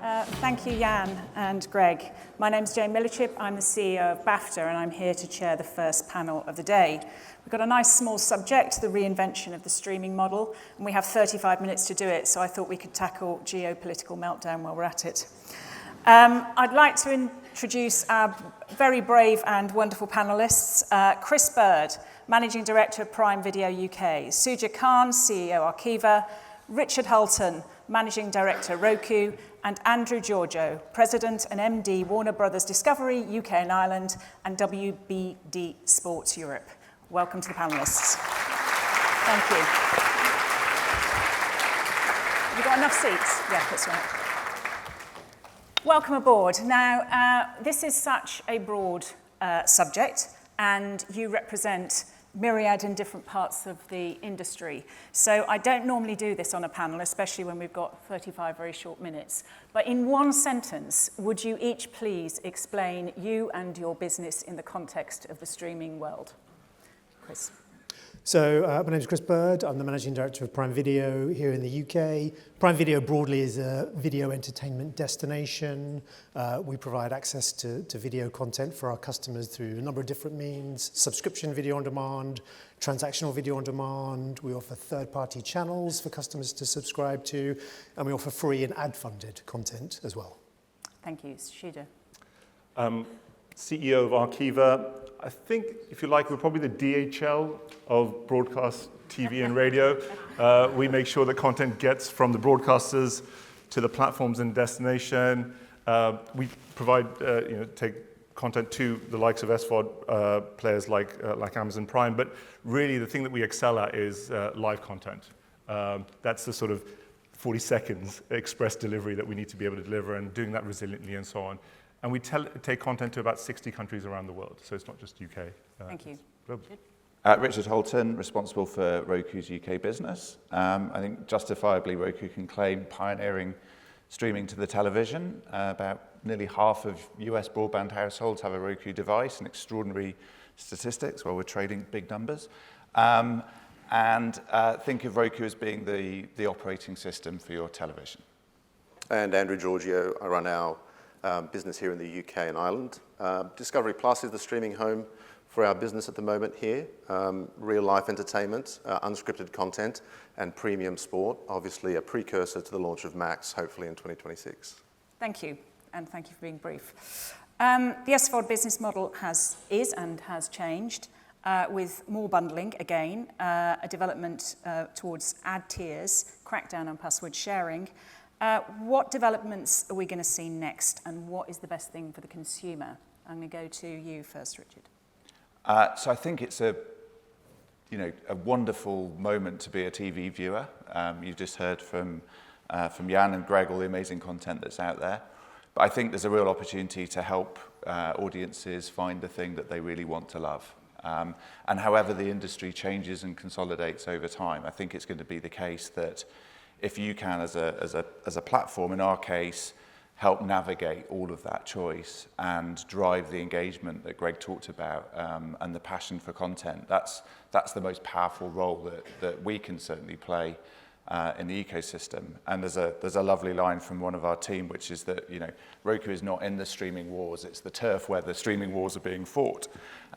Thank you, Jan and Greg. My name's Jane Millichip. I'm the CEO of BAFTA, and I'm here to chair the first panel of the day. We've got a nice small subject, the reinvention of the streaming model, and we have 35 minutes to do it, so I thought we could tackle geopolitical meltdown while we're at it. I'd like to introduce our very brave and wonderful panellists. Chris Bird, Managing Director of Prime Video UK, Suja Khan, CEO Arqiva, Richard Hulton, Managing Director Roku, and Andrew Giorgio, President and MD Warner Brothers Discovery UK and Ireland and WBD Sports Europe. Welcome to the panellists. Thank you. Have you got enough seats? Yeah, that's right. Welcome aboard. Now, this is such a broad subject, and you represent myriad in different parts of the industry. So I don't normally do this on a panel, especially when we've got 35 very short minutes. But in one sentence, would you each please explain you and your business in the context of the streaming world? Chris. So my name is Chris Bird. I'm the Managing Director of Prime Video here in the UK. Prime Video broadly is a video entertainment destination. We provide access to video content for our customers through a number of different means: subscription video on demand, transactional video on demand. We offer third-party channels for customers to subscribe to, and we offer free and ad-funded content as well. Thank you. Suja. CEO of Arqiva. I think, if you like, we're probably the DHL of broadcast TV and radio. We make sure that content gets from the broadcasters to the platforms and destination. We provide, take content to the likes of SVOD players like Amazon Prime. But really, the thing that we excel at is live content. That's the sort of 40 seconds express delivery that we need to be able to deliver, and doing that resiliently and so on. And we take content to about 60 countries around the world, so it's not just UK. Thank you. Richard Hulton, responsible for Roku's UK business. I think justifiably Roku can claim pioneering streaming to the television. About nearly half of US broadband households have a Roku device, an extraordinary statistics while we're trading big numbers. And think of Roku as being the operating system for your television. And Andrew Giorgio, I run our business here in the UK and Ireland. Discovery Plus is the streaming home for our business at the moment here. Real-life entertainment, unscripted content, and premium sport, obviously a precursor to the launch of Max, hopefully in 2026. Thank you, and thank you for being brief. The SVOD business model is and has changed with more bundling, again, a development towards ad tiers, crackdown on password sharing. What developments are we going to see next, and what is the best thing for the consumer? I'm going to go to you first, Richard. So I think it's a wonderful moment to be a TV viewer. You've just heard from Jan and Greg all the amazing content that's out there. But I think there's a real opportunity to help audiences find the thing that they really want to love. And however the industry changes and consolidates over time, I think it's going to be the case that if you can, as a platform, in our case, help navigate all of that choice and drive the engagement that Greg talked about, and the passion for content, that's the most powerful role that we can certainly play in the ecosystem. And there's a lovely line from one of our team, which is that Roku is not in the streaming wars; it's the turf where the streaming wars are being fought.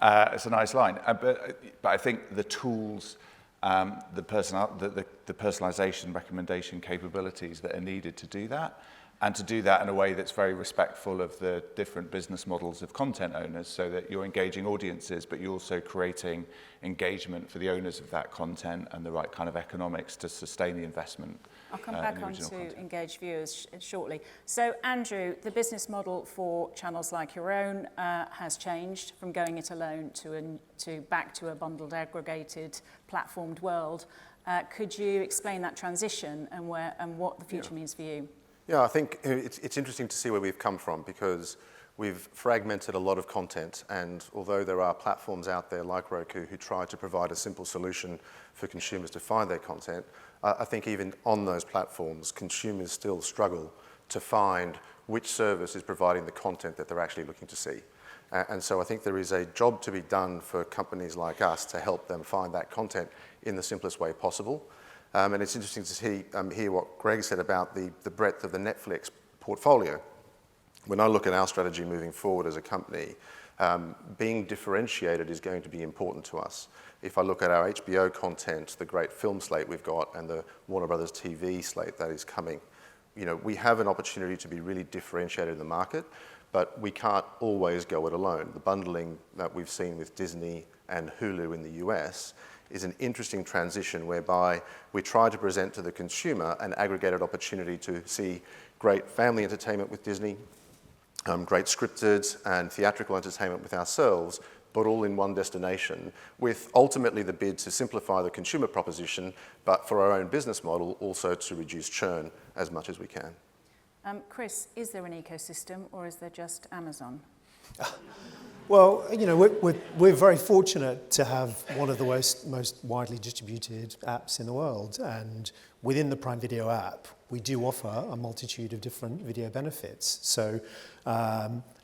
It's a nice line, but I think the tools, the personalization recommendation capabilities that are needed to do that, and to do that in a way that's very respectful of the different business models of content owners, so that you're engaging audiences, but you're also creating engagement for the owners of that content and the right kind of economics to sustain the investment. I'll come back on to engage viewers shortly. So, Andrew, the business model for channels like your own has changed from going it alone to back to a bundled, aggregated, platformed world. Could you explain that transition and what the future means for you? Yeah, I think it's interesting to see where we've come from, because we've fragmented a lot of content, and although there are platforms out there like Roku who try to provide a simple solution for consumers to find their content, I think even on those platforms, consumers still struggle to find which service is providing the content that they're actually looking to see. And so I think there is a job to be done for companies like us to help them find that content in the simplest way possible. And it's interesting to hear what Greg said about the breadth of the Netflix portfolio. When I look at our strategy moving forward as a company, being differentiated is going to be important to us. If I look at our HBO content, the great film slate we've got, and the Warner Brothers TV slate that is coming, we have an opportunity to be really differentiated in the market, but we can't always go it alone. The bundling that we've seen with Disney and Hulu in the US is an interesting transition whereby we try to present to the consumer an aggregated opportunity to see great family entertainment with Disney, great scripted and theatrical entertainment with ourselves, but all in one destination, with ultimately the bid to simplify the consumer proposition, but for our own business model, also to reduce churn as much as we can. Chris, is there an ecosystem or is there just Amazon? Well, we're very fortunate to have one of the most widely distributed apps in the world, and within the Prime Video app, we do offer a multitude of different video benefits. So,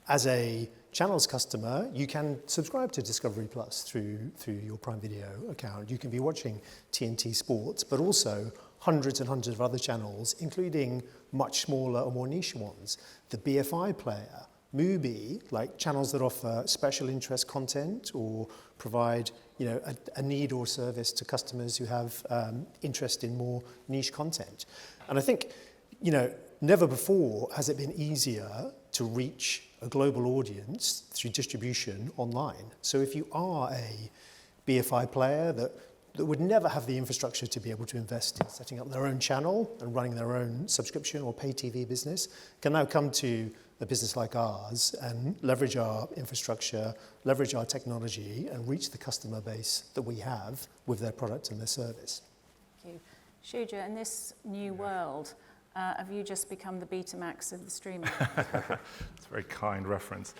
as a Channels customer, you can subscribe to Discovery Plus through your Prime Video account. You can be watching TNT Sports, but also hundreds and hundreds of other channels, including much smaller or more niche ones. The BFI player, Mubi, like channels that offer special interest content or provide a need or service to customers who have interest in more niche content. And I think, never before has it been easier to reach a global audience through distribution online. So if you are a BFI player that would never have the infrastructure to be able to invest in setting up their own channel and running their own subscription or pay TV business, can now come to a business like ours and leverage our infrastructure, leverage our technology, and reach the customer base that we have with their product and their service. Thank you. Shuja, in this new world, have you just become the Betamax of the streaming? It's a very kind reference.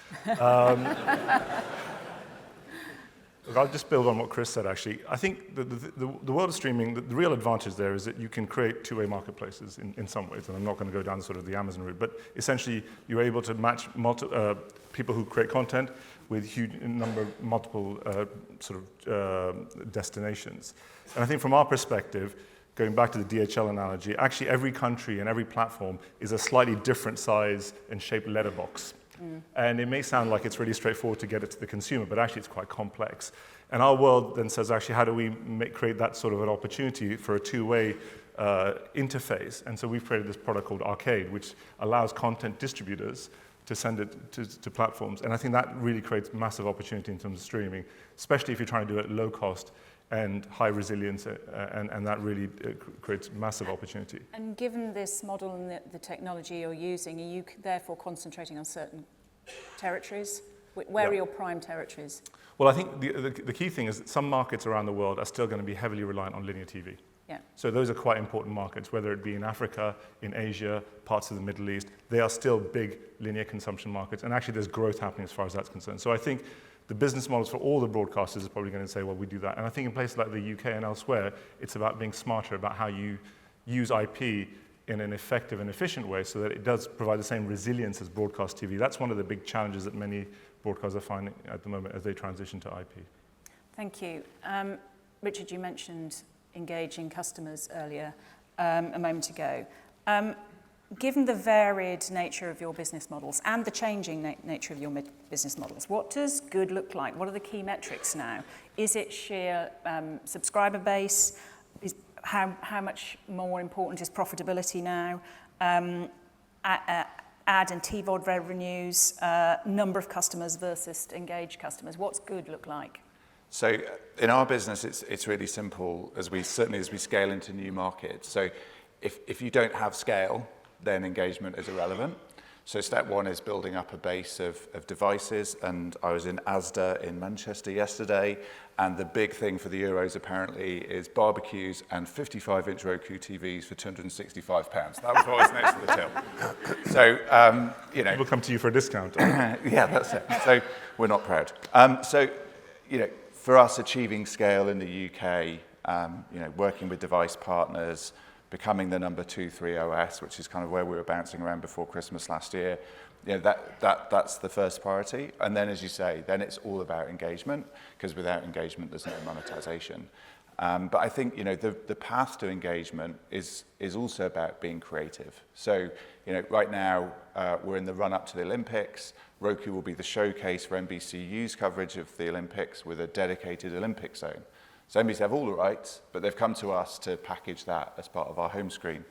Look, I'll just build on what Chris said, actually. I think the world of streaming, the real advantage there is that you can create two-way marketplaces in some ways, and I'm not going to go down sort of the Amazon route, but essentially you're able to match people who create content with huge number of multiple destinations. And I think from our perspective, going back to the DHL analogy, actually every country and every platform is a slightly different size and shaped letterbox. And it may sound like it's really straightforward to get it to the consumer, but actually it's quite complex. And our world then says, actually, how do we create that sort of an opportunity for a two-way interface? And so we've created this product called Arcade, which allows content distributors to send it to platforms. And I think that really creates massive opportunity in terms of streaming, especially if you're trying to do it low cost and high resilience, and that really creates massive opportunity. And given this model and the technology you're using, are you therefore concentrating on certain territories? Where are your prime territories? Well, I think the key thing is that some markets around the world are still going to be heavily reliant on linear TV. Yeah. So those are quite important markets, whether it be in Africa, in Asia, parts of the Middle East. They are still big linear consumption markets, and actually there's growth happening as far as that's concerned. So I think the business models for all the broadcasters are probably going to say, well, we do that. And I think in places like the UK and elsewhere, it's about being smarter about how you use IP in an effective and efficient way so that it does provide the same resilience as broadcast TV. That's one of the big challenges that many broadcasters are finding at the moment as they transition to IP. Thank you. Richard, you mentioned engaging customers earlier, a moment ago. Given the varied nature of your business models and the changing nature of your business models, what does good look like? What are the key metrics now? Is it sheer subscriber base? How much more important is profitability now? Ad and TVOD revenues, number of customers versus engaged customers. What's good look like? So in our business, it's really simple, certainly as we scale into new markets. So if you don't have scale, then engagement is irrelevant. So step one is building up a base of devices, and I was in Asda in Manchester yesterday, and the big thing for the Euros apparently is barbecues and 55-inch Roku TVs for £265. That was what was next to the till. So, People come to you for a discount. Yeah, that's it. So we're not proud. For us achieving scale in the UK, working with device partners, becoming the number 2-3 OS, which is kind of where we were bouncing around before Christmas last year, that's the first priority. And then, as you say, then it's all about engagement, because without engagement, there's no monetization. But I think, the path to engagement is also about being creative. So, right now we're in the run-up to the Olympics. Roku will be the showcase for NBCU's coverage of the Olympics with a dedicated Olympic zone. So NBC have all the rights, but they've come to us to package that as part of our home screen.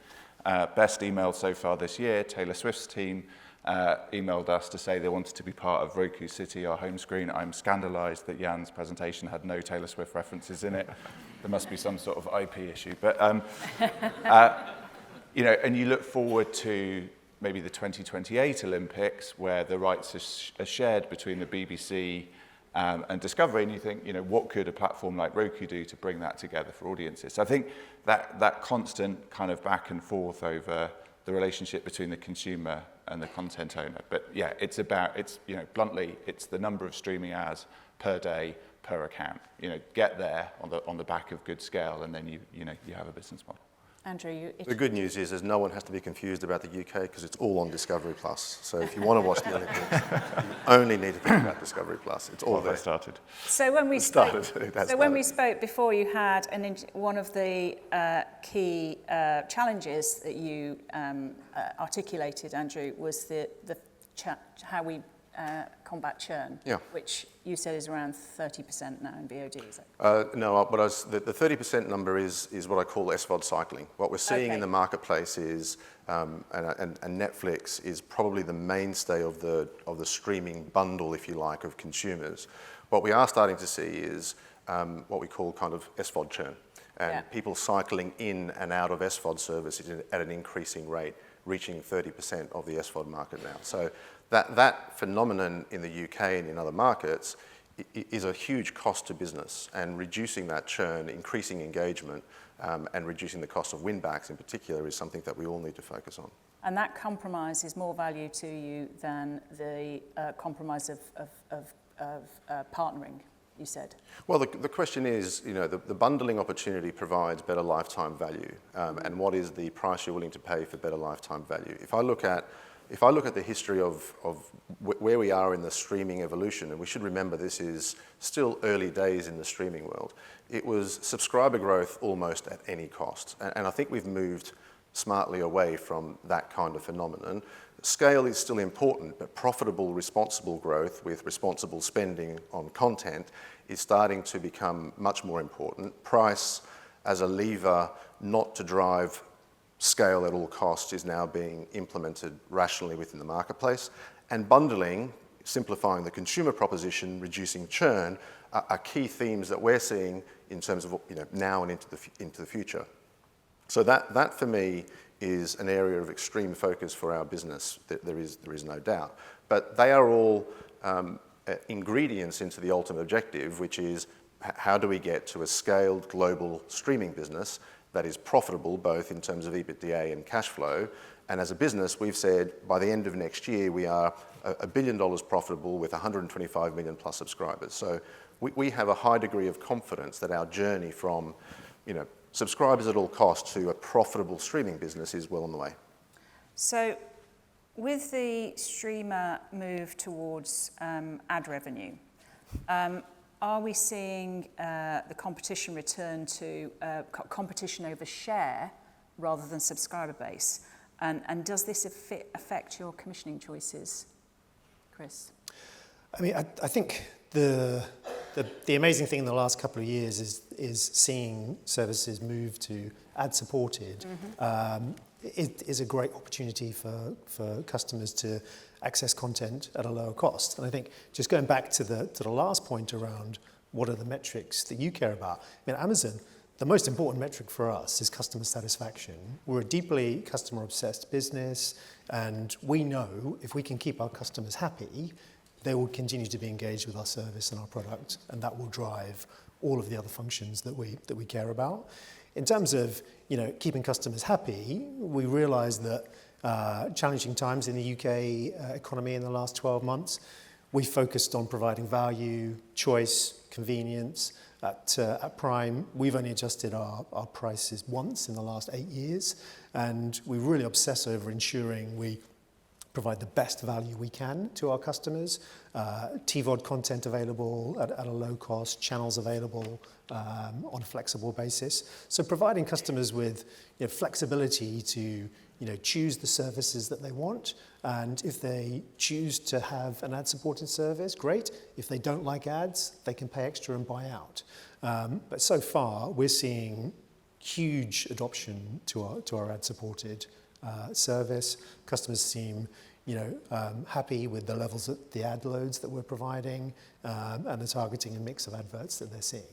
Best email so far this year, Taylor Swift's team emailed us to say they wanted to be part of Roku City, our home screen. I'm scandalized that Jan's presentation had no Taylor Swift references in it. There must be some sort of IP issue. But, and you look forward to maybe the 2028 Olympics, where the rights are shared between the BBC and Discovery, and you think, what could a platform like Roku do to bring that together for audiences? So I think that constant kind of back and forth over the relationship between the consumer and the content owner. But yeah, bluntly, it's the number of streaming hours per day per account. Get there on the back of good scale, and then you have a business model. Andrew, the good news is no one has to be confused about the UK because it's all on Discovery Plus. So if you want to watch the Olympics, you only need to think about Discovery Plus. It's all there. Started. So when we spoke before, you had one of the key challenges that you articulated, Andrew, was how we combat churn, which you said is around 30% now in VOD, is it? No, the 30% number is what I call SVOD cycling. What we're seeing in the marketplace is, and Netflix is probably the mainstay of the streaming bundle, if you like, of consumers. What we are starting to see is what we call kind of SVOD churn, and people cycling in and out of SVOD services at an increasing rate, reaching 30% of the SVOD market now. So that phenomenon in the UK and in other markets is a huge cost to business, and reducing that churn, increasing engagement, and reducing the cost of win-backs in particular is something that we all need to focus on. And that compromise is more value to you than the compromise of partnering, you said? Well, the question is, the bundling opportunity provides better lifetime value, and what is the price you're willing to pay for better lifetime value? If I look at the history of where we are in the streaming evolution, and we should remember this is still early days in the streaming world, it was subscriber growth almost at any cost. And I think we've moved smartly away from that kind of phenomenon. Scale is still important, but profitable, responsible growth with responsible spending on content is starting to become much more important. Price as a lever not to drive scale at all costs is now being implemented rationally within the marketplace. And bundling, simplifying the consumer proposition, reducing churn, are key themes that we're seeing in terms of now and into the future. So that for me is an area of extreme focus for our business. There is no doubt. But they are all ingredients into the ultimate objective, which is how do we get to a scaled global streaming business that is profitable both in terms of EBITDA and cash flow. And as a business, we've said by the end of next year, we are $1 billion profitable with 125 million plus subscribers. So we have a high degree of confidence that our journey from subscribers at all costs to a profitable streaming business is well on the way. So with the streamer move towards ad revenue, are we seeing the competition return to competition over share rather than subscriber base? And does this affect your commissioning choices, Chris? I mean, I think the amazing thing in the last couple of years is seeing services move to ad-supported. It is a great opportunity for customers to access content at a lower cost. And I think just going back to the last point around what are the metrics that you care about. I mean, Amazon, the most important metric for us is customer satisfaction. We're a deeply customer-obsessed business, and we know if we can keep our customers happy, they will continue to be engaged with our service and our product, and that will drive all of the other functions that we care about. In terms of keeping customers happy, we realise that challenging times in the UK economy in the last 12 months, we focused on providing value, choice, convenience. At Prime, we've only adjusted our prices once in the last 8 years, and we really obsess over ensuring we provide the best value we can to our customers. TVOD content available at a low cost, channels available on a flexible basis. So providing customers with flexibility to choose the services that they want, and if they choose to have an ad-supported service, great. If they don't like ads, they can pay extra and buy out. But so far, we're seeing huge adoption to our ad-supported service. Customers seem happy with the levels of the ad loads that we're providing and the targeting and mix of adverts that they're seeing.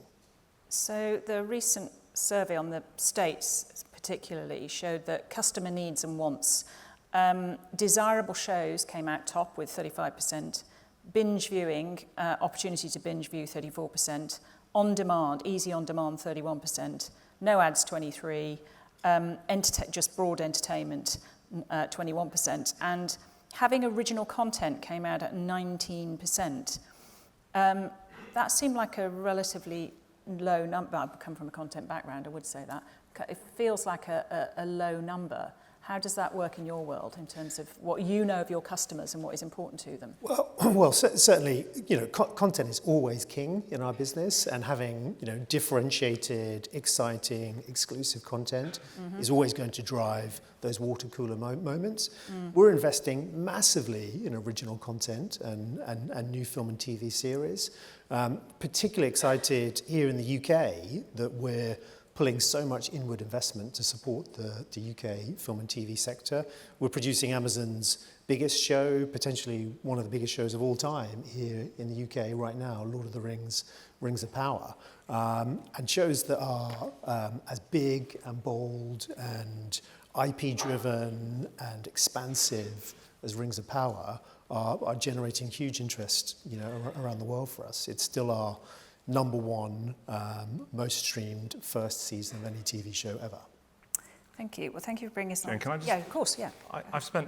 So the recent survey on the States particularly showed that customer needs and wants, desirable shows came out top with 35%, binge viewing, opportunity to binge view 34%, on demand, easy on demand 31%, no ads 23%, just broad entertainment 21%, and having original content came out at 19%. That seemed like a relatively low number. I come from a content background, I would say that. It feels like a low number. How does that work in your world in terms of what you know of your customers and what is important to them? Well, certainly, content is always king in our business, and having, differentiated, exciting, exclusive content is always going to drive those water cooler moments. We're investing massively in original content and new film and TV series. Particularly excited here in the UK that we're pulling so much inward investment to support the UK film and TV sector. We're producing Amazon's biggest show, potentially one of the biggest shows of all time here in the UK right now, Lord of the Rings, Rings of Power. And shows that are as big and bold and IP-driven and expansive as Rings of Power are generating huge interest around the world for us. It's still our number one most streamed first season of any TV show ever. Thank you. Well, thank you for bringing us on. And can I just... Yeah, of course, yeah. I've spent,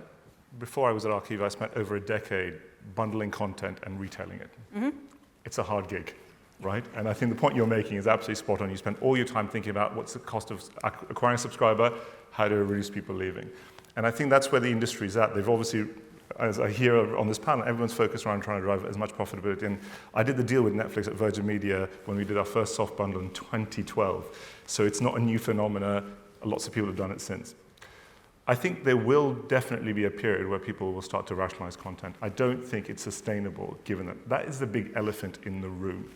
before I was at Archive, I spent over a decade bundling content and retailing it. It's a hard gig, right? And I think the point you're making is absolutely spot on. You spend all your time thinking about what's the cost of acquiring a subscriber, how to reduce people leaving. And I think that's where the industry's at. They've obviously, as I hear on this panel, everyone's focused around trying to drive as much profitability. And I did the deal with Netflix at Virgin Media when we did our first soft bundle in 2012. So it's not a new phenomena. Lots of people have done it since. I think there will definitely be a period where people will start to rationalize content. I don't think it's sustainable, given that that is the big elephant in the room.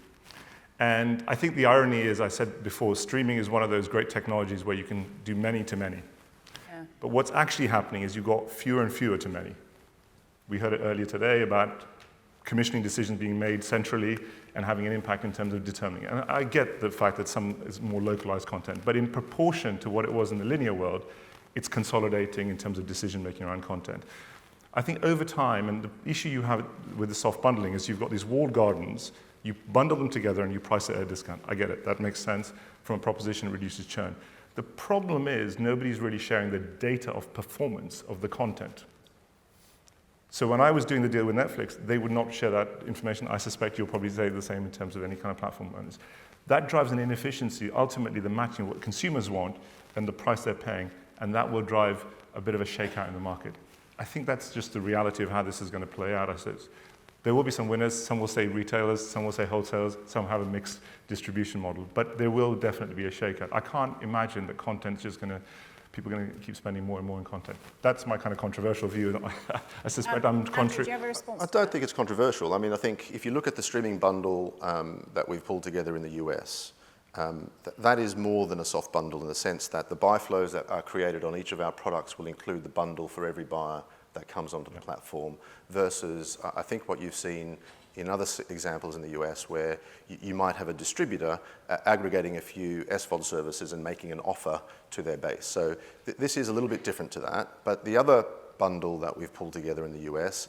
And I think the irony is, I said before, streaming is one of those great technologies where you can do many to many. Yeah. But what's actually happening is you've got fewer and fewer to many. We heard it earlier today about commissioning decisions being made centrally and having an impact in terms of determining it. And I get the fact that some is more localized content, but in proportion to what it was in the linear world, it's consolidating in terms of decision-making around content. I think over time, and the issue you have with the soft bundling is you've got these walled gardens, you bundle them together and you price it at a discount. I get it, that makes sense. From a proposition, it reduces churn. The problem is nobody's really sharing the data of performance of the content. So when I was doing the deal with Netflix, they would not share that information. I suspect you'll probably say the same in terms of any kind of platform owners. That drives an inefficiency, ultimately the matching of what consumers want and the price they're paying, and that will drive a bit of a shakeout in the market. I think that's just the reality of how this is going to play out, I suppose. There will be some winners, some will say retailers, some will say wholesalers, some have a mixed distribution model, but there will definitely be a shakeout. I can't imagine that content's just going to people are going to keep spending more and more on content. That's my kind of controversial view. I suspect I'm contrary. Do you have a response? I don't think it's controversial. I mean, I think if you look at the streaming bundle that we've pulled together in the US, that is more than a soft bundle in the sense that the buy flows that are created on each of our products will include the bundle for every buyer that comes onto the platform versus I think what you've seen in other examples in the US where you might have a distributor aggregating a few SVOD services and making an offer to their base. So this is a little bit different to that. But the other bundle that we've pulled together in the US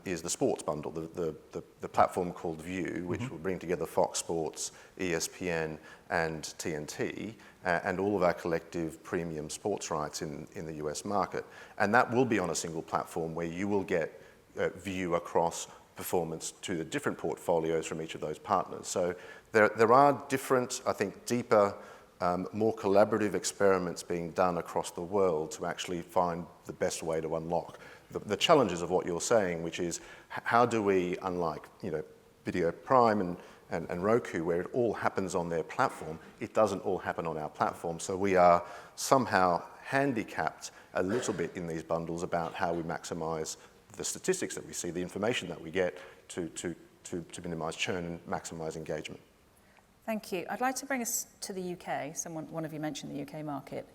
is the sports bundle, the platform called View, which will bring together Fox Sports, ESPN, and TNT, and all of our collective premium sports rights in the US market. And that will be on a single platform where you will get view across performance to the different portfolios from each of those partners. So there are different, I think, deeper, more collaborative experiments being done across the world to actually find the best way to unlock the challenges of what you're saying, which is how do we, unlike Video Prime and Roku, where it all happens on their platform, it doesn't all happen on our platform. So we are somehow handicapped a little bit in these bundles about how we maximize the statistics that we see, the information that we get to minimize churn and maximize engagement. Thank you. I'd like to bring us to the UK. One of you mentioned the UK market.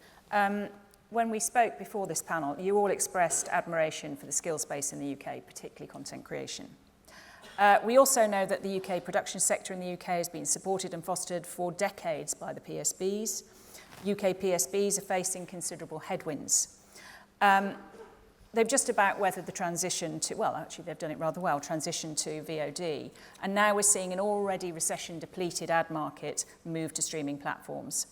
When we spoke before this panel, you all expressed admiration for the skills base in the UK, particularly content creation. We also know that the UK production sector in the UK has been supported and fostered for decades by the PSBs. UK PSBs are facing considerable headwinds. They've just about weathered the transition to, well, actually they've done it rather well, transition to VOD. And now we're seeing an already recession-depleted ad market move to streaming platforms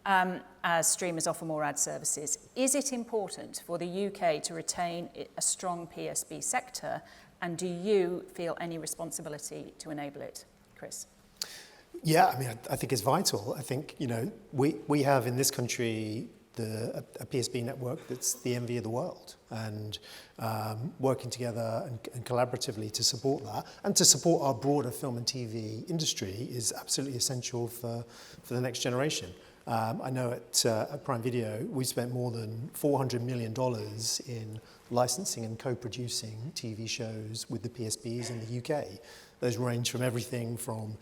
as streamers offer more ad services. Is it important for the UK to retain a strong PSB sector? And do you feel any responsibility to enable it? Chris? Yeah, I mean, I think it's vital. I think, we have in this country a PSB network that's the envy of the world, and working together and collaboratively to support that and to support our broader film and TV industry is absolutely essential for the next generation. I know at Prime Video, we spent more than $400 million in licensing and co-producing TV shows with the PSBs in the UK. Those range from everything from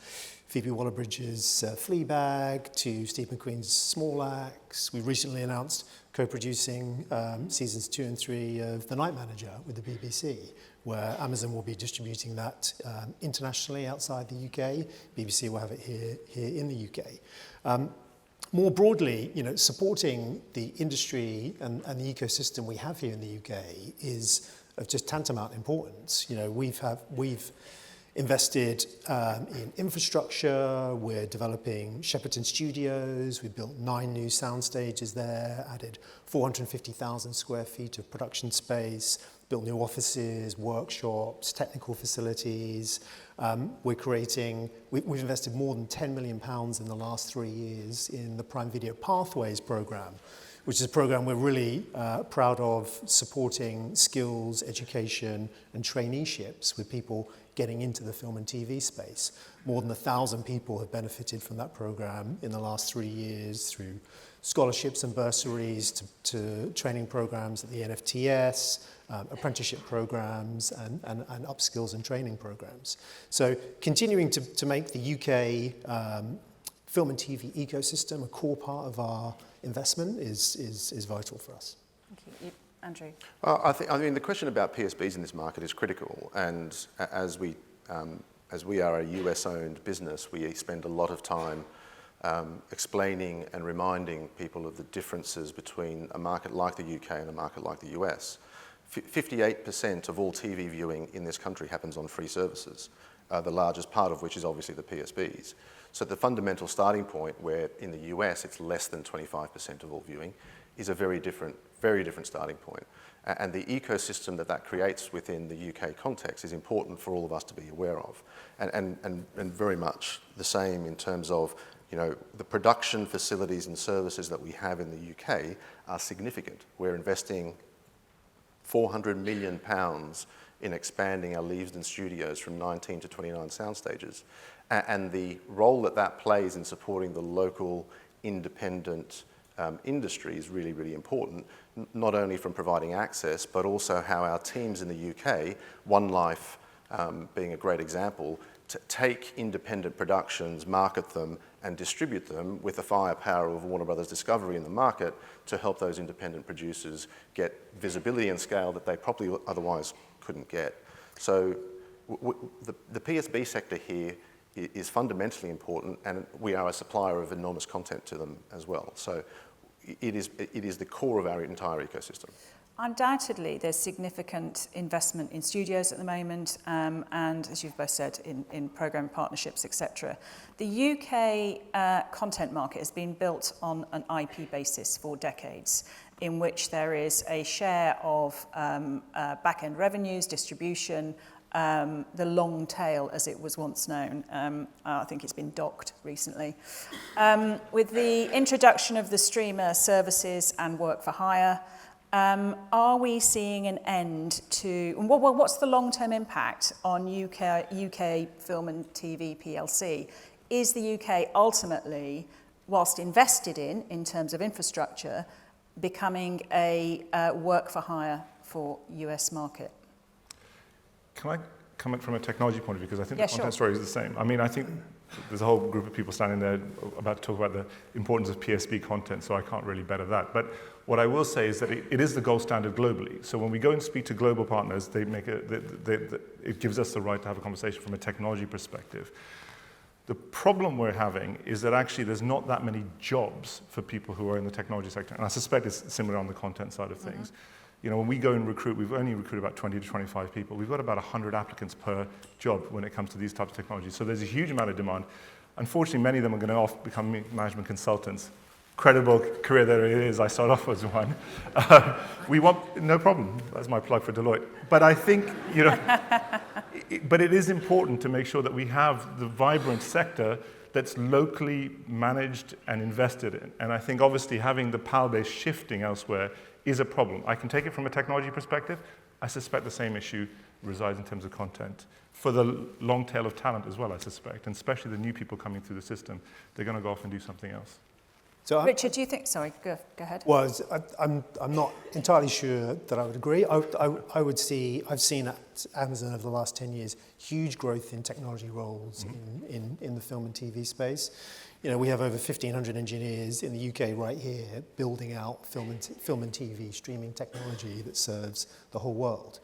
Phoebe Waller-Bridge's Fleabag to Steve McQueen's Small Axe. We recently announced co-producing seasons 2 and 3 of The Night Manager with the BBC, where Amazon will be distributing that internationally outside the UK. BBC will have it here in the UK. More broadly, supporting the industry and the ecosystem we have here in the UK is of just tantamount importance. We've invested in infrastructure. We're developing Shepperton Studios. We built 9 new sound stages there, added 450,000 square feet of production space, built new offices, workshops, technical facilities. We've invested more than £10 million in the last 3 years in the Prime Video Pathways program, which is a program we're really proud of, supporting skills, education, and traineeships with people getting into the film and TV space. More than 1,000 people have benefited from that program in the last 3 years through scholarships and bursaries to training programs at the NFTS, apprenticeship programs, and upskills and training programs. So continuing to make the UK film and TV ecosystem a core part of our investment is vital for us. Thank you. Andrew? I mean, the question about PSBs in this market is critical, and as we are a US-owned business, we spend a lot of time explaining and reminding people of the differences between a market like the UK and a market like the US. 58% of all TV viewing in this country happens on free services, the largest part of which is obviously the PSBs. So the fundamental starting point, where in the US it's less than 25% of all viewing, is a very different starting point. And the ecosystem that creates within the UK context is important for all of us to be aware of. And very much the same in terms of, the production facilities and services that we have in the UK are significant. We're investing £400 million in expanding our Leavesden studios from 19 to 29 sound stages. And the role that plays in supporting the local independent industry is really, really important, not only from providing access, but also how our teams in the UK, One Life being a great example, to take independent productions, market them, and distribute them with the firepower of Warner Brothers Discovery in the market to help those independent producers get visibility and scale that they probably otherwise couldn't get. So the PSB sector here is fundamentally important, and we are a supplier of enormous content to them as well. So it is the core of our entire ecosystem. Undoubtedly, there's significant investment in studios at the moment, and as you've both said, in programme partnerships, etc. The UK content market has been built on an IP basis for decades, in which there is a share of back-end revenues, distribution, the long tail, as it was once known. I think it's been docked recently. With the introduction of the streamer services and work for hire, Are we seeing an end to, and what's the long-term impact on UK Film and TV PLC? Is the UK ultimately, whilst invested in terms of infrastructure, becoming a work for hire for US market? Can I comment from a technology point of view? Because I think the content sure. story is the same. I mean, I think there's a whole group of people standing there about to talk about the importance of PSB content, so I can't really better that. But what I will say is that it is the gold standard globally. So when we go and speak to global partners, it gives us the right to have a conversation from a technology perspective. The problem we're having is that actually there's not that many jobs for people who are in the technology sector. And I suspect it's similar on the content side of things. You know, when we go and recruit, we've only recruited about 20 to 25 people. We've got about 100 applicants per job when it comes to these types of technologies. So there's a huge amount of demand. Unfortunately, many of them are going to become management consultants. Credible career there it is. I start off as one. We want, no problem. That's my plug for Deloitte. But I think, you know, but it is important to make sure that we have the vibrant sector that's locally managed and invested in. And I think obviously having the PAL base shifting elsewhere is a problem. I can take it from a technology perspective. I suspect the same issue resides in terms of content. For the long tail of talent as well, I suspect, and especially the new people coming through the system, they're going to go off and do something else. So Richard, do you think, sorry, go ahead. Well, I'm not entirely sure that I would agree. I would see, I've seen at Amazon over the last 10 years, huge growth in technology roles in the film and TV space. You know, we have over 1,500 engineers in the UK right here building out film and TV streaming technology that serves the whole world.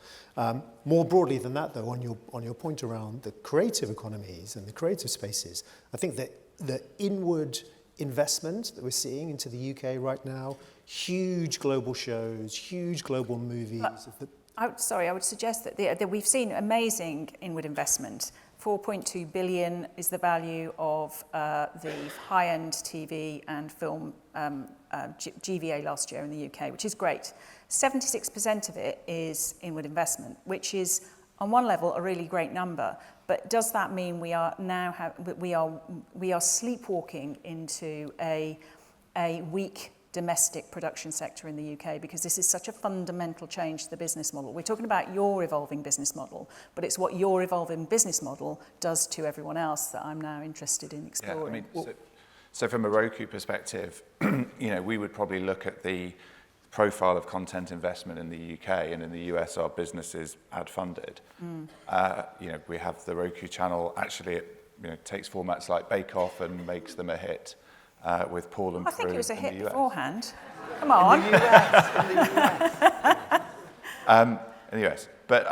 More broadly than that, though, on your point around the creative economies and the creative spaces, I think that the inward investment that we're seeing into the UK right now, huge global shows, huge global movies. I would suggest that we've seen amazing inward investment. 4.2 billion is the value of the high-end TV and film GVA last year in the UK, which is great. 76% of it is inward investment, which is, on one level, a really great number. But does that mean we are now we are sleepwalking into a weak domestic production sector in the UK, because this is such a fundamental change to the business model? We're talking about your evolving business model, but it's what your evolving business model does to everyone else that I'm now interested in exploring. Yeah, I mean, so from a Roku perspective, you know, we would probably look at the profile of content investment in the UK, and in the US our business is ad funded. You know, we have the Roku channel. Actually, it takes formats like Bake Off and makes them a hit. With Paul and I think it was a hit US. beforehand. Come on. In the US. In the US. But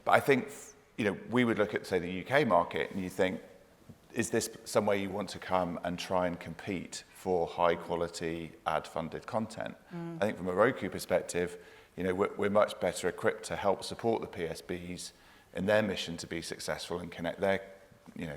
I think, you know, we would look at, say, the UK market, and you think, is this somewhere you want to come and try and compete for high quality ad funded content? I think from a Roku perspective, you know, we're much better equipped to help support the PSBs in their mission to be successful and connect their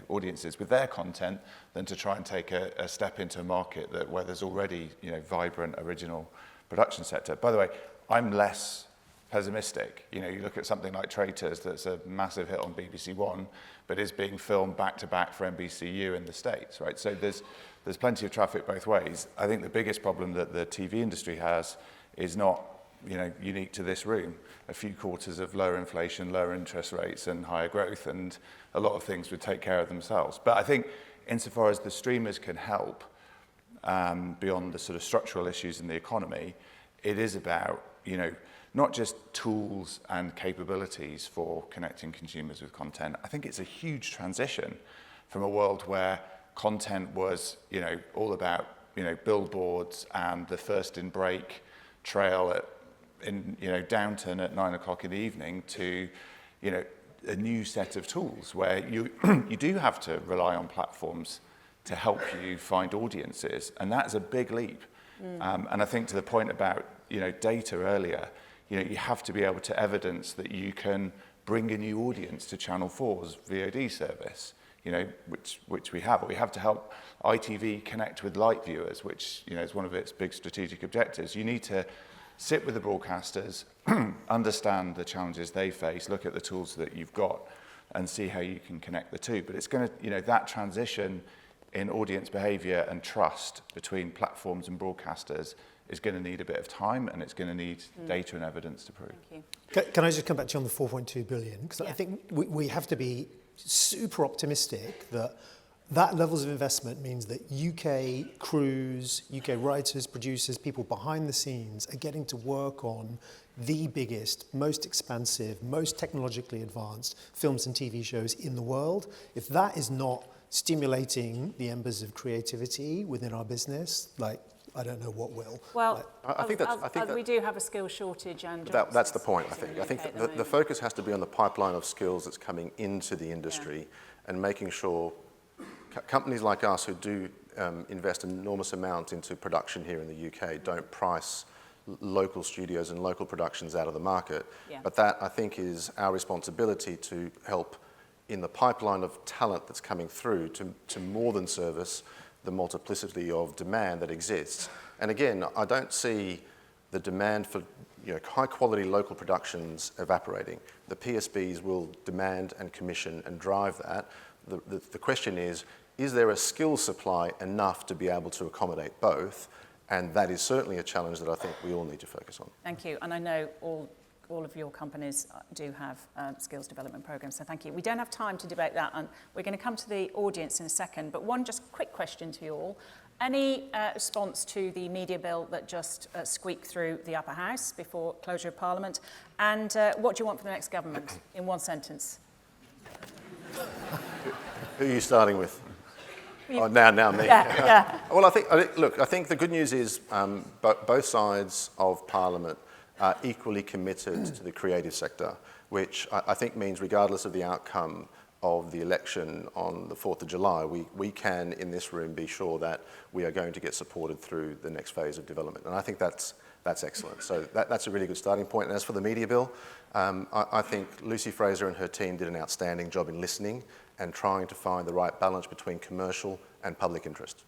audiences with their content than to try and take a step into a market where there's already, vibrant original production sector. By the way, I'm less pessimistic. You look at something like Traitors, that's a massive hit on BBC One, but is being filmed back to back for NBCU in the States, right? So there's plenty of traffic both ways. I think the biggest problem that the TV industry has is not, unique to this room. A few quarters of lower inflation, lower interest rates, and higher growth, and a lot of things would take care of themselves. But I think insofar as the streamers can help, beyond the sort of structural issues in the economy, it is about, not just tools and capabilities for connecting consumers with content. I think it's a huge transition from a world where content was, all about, billboards and the first in break trail in Downton at 9 o'clock in the evening to, a new set of tools where you do have to rely on platforms to help you find audiences, and that's a big leap. And I think to the point about data earlier, you have to be able to evidence that you can bring a new audience to Channel 4's VOD service, which we have. But we have to help ITV connect with light viewers, which is one of its big strategic objectives. You need to sit with the broadcasters, understand the challenges they face, look at the tools that you've got, and see how you can connect the two. But it's going to, that transition in audience behaviour and trust between platforms and broadcasters is going to need a bit of time, and it's going to need data and evidence to prove. Thank you. Can I just come back to you on the 4.2 billion? Because I think we have to be super optimistic that that levels of investment means that UK crews, UK writers, producers, people behind the scenes are getting to work on the biggest, most expansive, most technologically advanced films and TV shows in the world. If that is not stimulating the embers of creativity within our business, like, I don't know what will. Well, I think we do have a skill shortage, and that's the point, I think. I think the focus has to be on the pipeline of skills that's coming into the industry and making sure companies like us who do invest an enormous amount into production here in the UK don't price local studios and local productions out of the market. Yeah. But that, I think, is our responsibility to help in the pipeline of talent that's coming through to more than service the multiplicity of demand that exists. And again, I don't see the demand for high-quality local productions evaporating. The PSBs will demand and commission and drive that. The question is there a skill supply enough to be able to accommodate both? And that is certainly a challenge that I think we all need to focus on. Thank you. And I know all of your companies do have skills development programs, so thank you. We don't have time to debate that, and we're going to come to the audience in a second, but one just quick question to you all. Any response to the media bill that just squeaked through the upper house before closure of Parliament? And what do you want for the next government, in one sentence? Who are you starting with? Oh, now me. Yeah. Well, I think the good news is both sides of Parliament are equally committed to the creative sector, which I think means regardless of the outcome of the election on the 4th of July, we can, in this room, be sure that we are going to get supported through the next phase of development. And I think that's excellent. So that's a really good starting point. And as for the media bill, I think Lucy Fraser and her team did an outstanding job in listening and trying to find the right balance between commercial and public interest.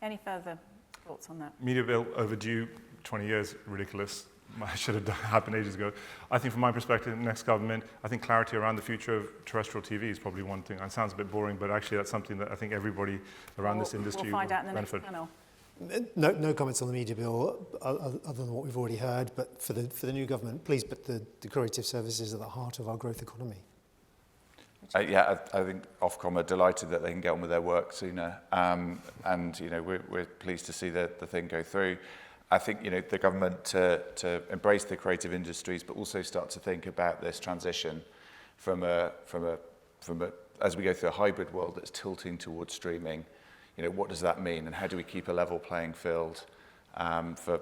Any further thoughts on that? Media bill overdue, 20 years, ridiculous. Should have happened ages ago. I think from my perspective, next government, I think clarity around the future of terrestrial TV is probably one thing. It sounds a bit boring, but actually that's something that I think everybody around this industry will find out in the benefit. next panel. No comments on the media bill other than what we've already heard, but for the new government, please put the creative services at the heart of our growth economy. I think Ofcom are delighted that they can get on with their work sooner, and we're pleased to see the thing go through. I think the government to embrace the creative industries, but also start to think about this transition from a as we go through a hybrid world that's tilting towards streaming. What does that mean, and how do we keep a level playing field for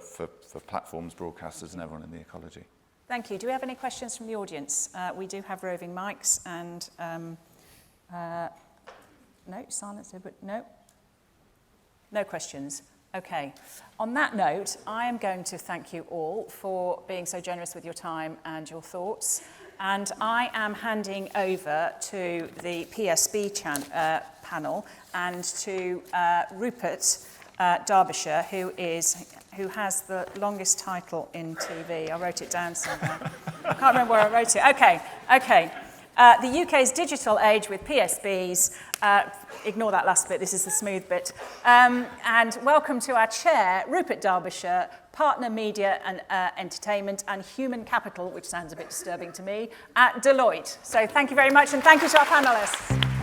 platforms, broadcasters, and everyone in the ecology? Thank you. Do we have any questions from the audience? We do have roving mics, and no silence. But no questions. Okay. On that note, I am going to thank you all for being so generous with your time and your thoughts. And I am handing over to the PSB panel and to Rupert Derbyshire, who has the longest title in TV. I wrote it down somewhere. I can't remember where I wrote it. Okay. The UK's digital age with PSBs. Ignore that last bit, this is the smooth bit. And welcome to our chair, Rupert Derbyshire, Partner Media and Entertainment and Human Capital, which sounds a bit disturbing to me, at Deloitte. So thank you very much, and thank you to our panellists.